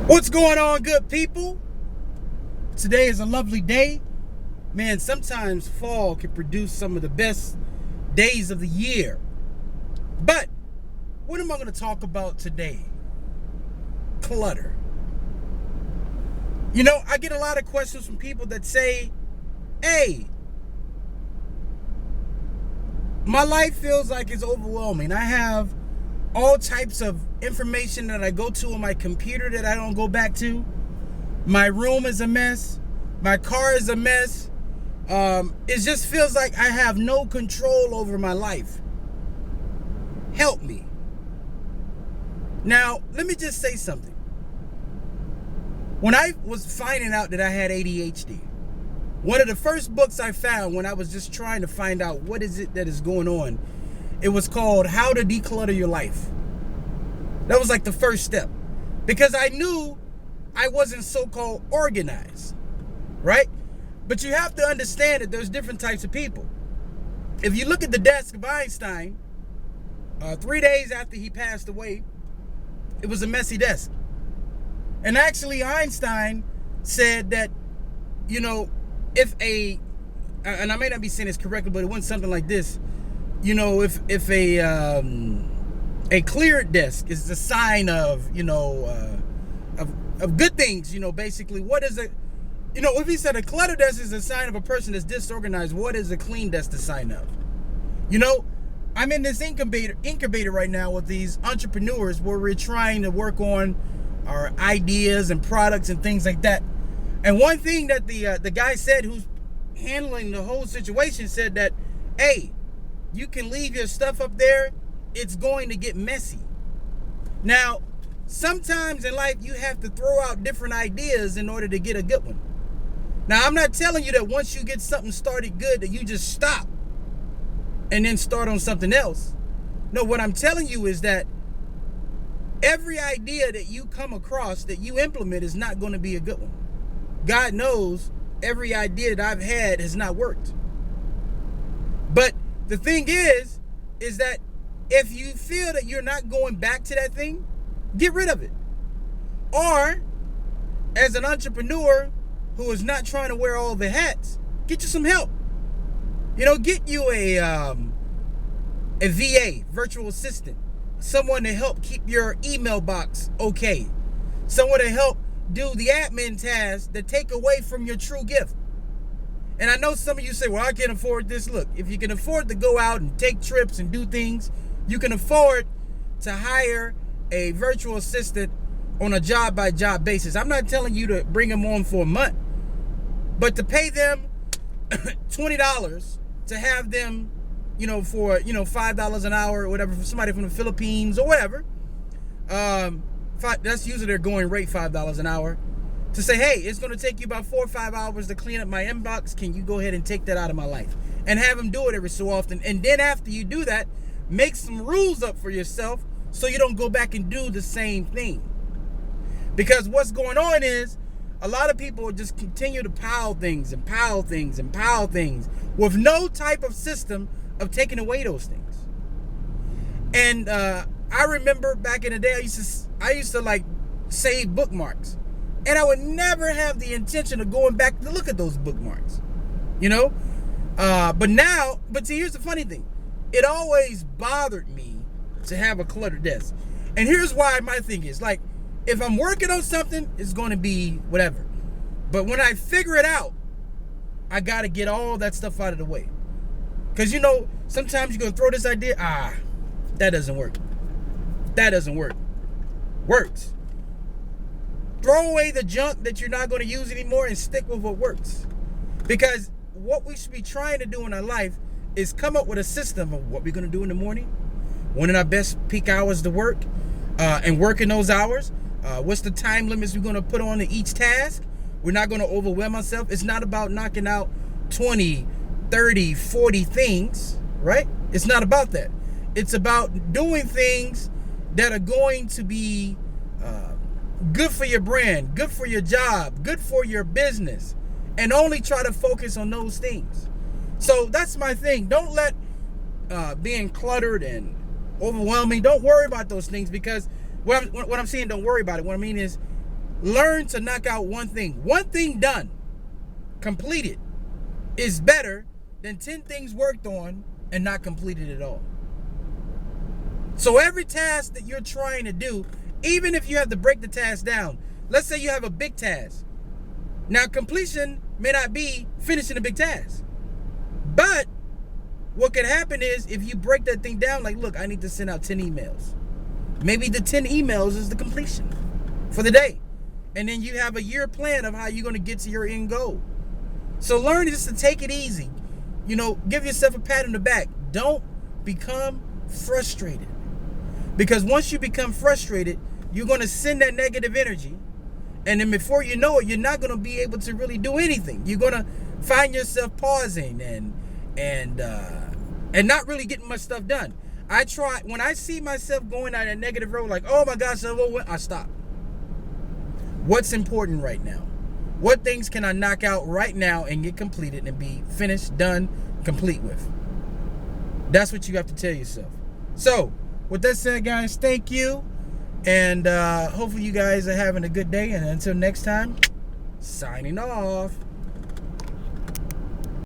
What's going on, good people? Today is a lovely day. Man, sometimes fall can produce some of the best days of the year. But what am I going to talk about today? Clutter. I get a lot of questions from people that say, hey, my life feels like it's overwhelming. I have all types of information that I go to on my computer that I don't go back to. My room is a mess. My car is a mess. It just feels like I have no control over my life. Help me. Now, let me just say something. When I was finding out that I had ADHD, one of the first books I found when I was just trying to find out what is it that is going on, it was called How to Declutter Your Life. That was like the first step. Because I knew I wasn't so-called organized, right? But you have to understand that there's different types of people. If you look at the desk of Einstein, 3 days after he passed away, it was a messy desk. And actually Einstein said that, and I may not be saying this correctly, but it went something like this. If a clear desk is the sign of, of good things, basically, what is it? If he said a clutter desk is a sign of a person that's disorganized, what is a clean desk the sign of? I'm in this incubator right now with these entrepreneurs where we're trying to work on our ideas and products and things like that. And one thing that the guy said, who's handling the whole situation, said that, hey, you can leave your stuff up there, it's going to get messy. Now, sometimes in life you have to throw out different ideas in order to get a good one. Now, I'm not telling you that once you get something started good that you just stop and then start on something else. No, what I'm telling you is that every idea that you come across that you implement is not going to be a good one. God knows every idea that I've had has not worked. But the thing is that if you feel that you're not going back to that thing, get rid of it. Or, as an entrepreneur who is not trying to wear all the hats, get you some help. Get you a VA, virtual assistant, someone to help keep your email box okay, someone to help do the admin tasks that take away from your true gift. And I know some of you say, well, I can't afford this. Look, if you can afford to go out and take trips and do things, you can afford to hire a virtual assistant on a job-by-job basis. I'm not telling you to bring them on for a month, but to pay them $20 to have them, for, $5 an hour or whatever, for somebody from the Philippines or whatever. That's usually their going rate, $5 an hour. To say, hey, it's going to take you about 4 or 5 hours to clean up my inbox. Can you go ahead and take that out of my life? And have them do it every so often. And then after you do that, make some rules up for yourself so you don't go back and do the same thing. Because what's going on is a lot of people just continue to pile things and pile things and pile things with no type of system of taking away those things. And I remember back in the day, I used to like save bookmarks. And I would never have the intention of going back to look at those bookmarks, But see, here's the funny thing. It always bothered me to have a cluttered desk. And here's why my thing is, like, if I'm working on something, it's going to be whatever. But when I figure it out, I got to get all that stuff out of the way. Because, sometimes you're going to throw this idea, that doesn't work. That doesn't work. Works. Throw away the junk that you're not going to use anymore and stick with what works. Because what we should be trying to do in our life is come up with a system of what we're going to do in the morning, when are our best peak hours to work, and work in those hours. What's the time limits we're going to put on to each task? We're not going to overwhelm ourselves. It's not about knocking out 20, 30, 40 things, right? It's not about that. It's about doing things that are going to be good for your brand, good for your job, good for your business, and only try to focus on those things. So that's my thing. Don't let being cluttered and overwhelming, don't worry about those things, because what I'm saying, don't worry about it. What I mean is, learn to knock out one thing. One thing done, completed, is better than 10 things worked on and not completed at all. So every task that you're trying to do, even if you have to break the task down, let's say you have a big task. Now, completion may not be finishing a big task. But what could happen is if you break that thing down, like, look, I need to send out 10 emails. Maybe the 10 emails is the completion for the day. And then you have a year plan of how you're going to get to your end goal. So learn just to take it easy. Give yourself a pat on the back. Don't become frustrated. Because once you become frustrated, you're going to send that negative energy. And then before you know it, you're not going to be able to really do anything. You're going to find yourself pausing and not really getting much stuff done. When I see myself going down a negative road, like, oh my gosh, I stop. What's important right now? What things can I knock out right now and get completed and be finished, done, complete with? That's what you have to tell yourself. So, with that said, guys, thank you. And hopefully you guys are having a good day. And until next time, signing off.